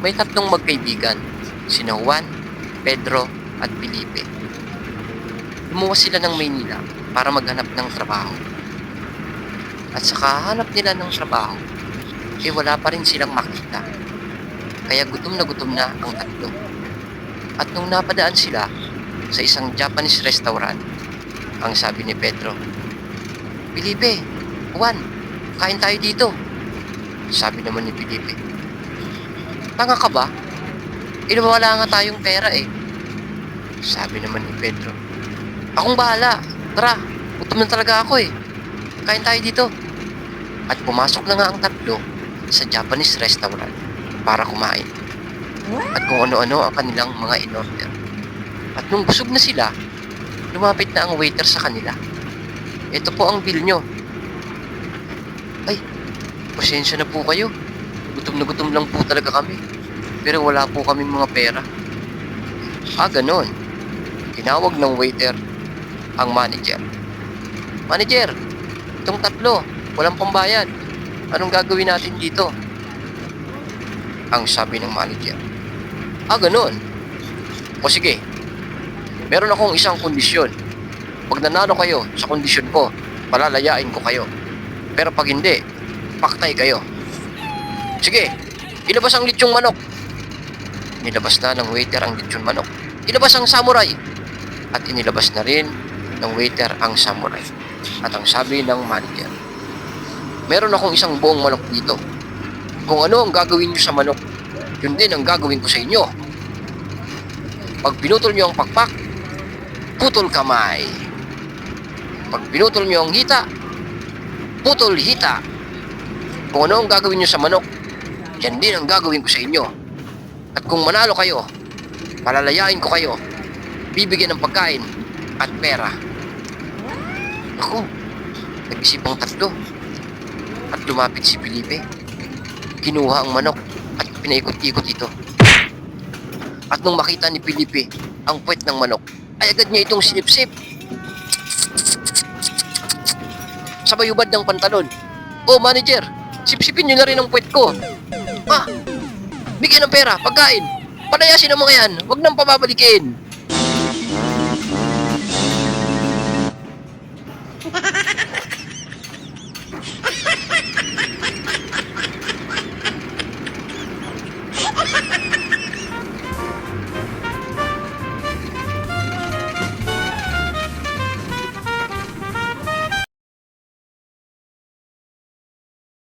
May tatlong magkaibigan, sina Juan, Pedro at Felipe. Lumuwas sila ng Maynila para maghanap ng trabaho. At sa kahanap nila ng trabaho, wala pa rin silang makita. Kaya gutom na ang tatlo. At nung napadaan sila sa isang Japanese restaurant, ang sabi ni Pedro, "Felipe, Juan, kain tayo dito." Sabi naman ni Felipe, "Tanga ka ba? Wala nga tayong pera eh." Sabi naman ni Pedro, "Akong bahala. Tara, gutom na talaga ako eh. Kain tayo dito." At pumasok na nga ang tatlo sa Japanese restaurant para kumain. At kung ano-ano ang kanilang mga in-order. At nung busog na sila, lumapit na ang waiter sa kanila. "Ito po ang bill nyo." "Ay, pasensya na po kayo. Gutom lang po talaga kami. Pero wala po kaming mga pera." "Ah, ganon." Tinawag ng waiter ang manager. "Manager, itong tatlo, walang pambayad. Anong gagawin natin dito?" Ang sabi ng manager. "Ah, ganon. O sige, meron akong isang kondisyon. Pag nanalo kayo sa kondisyon ko, palalayain ko kayo. Pero pag hindi, paktay kayo." "Sige, ilabas ang lechong manok." Nilabas na ng waiter ang lechong manok. "Ilabas ang samurai." At inilabas na rin ng waiter ang samurai. At ang sabi ng manager, "Meron akong isang buong manok dito. Kung ano ang gagawin nyo sa manok, yun din ang gagawin ko sa inyo. Pag pinutol nyo ang pakpak, putol kamay. Pag pinutol nyo ang hita, putol hita. Kung ano ang gagawin nyo sa manok, yan din ang gagawin ko sa inyo. At kung manalo kayo, palalayain ko kayo. Bibigyan ng pagkain at pera." Ako, nag-isip ang tatlo. At lumapit si Felipe. Kinuha ang manok at pinaikot-ikot ito. At nung makita ni Felipe ang puwet ng manok, ay agad niya itong sinipsip. Sa bayubad ng pantalon. "Oh, manager, sipsipin niyo na rin ang puwet ko." "Ah, bigyan ng pera, pagkain. Palayasin ang mga yan, huwag nang pababalikin."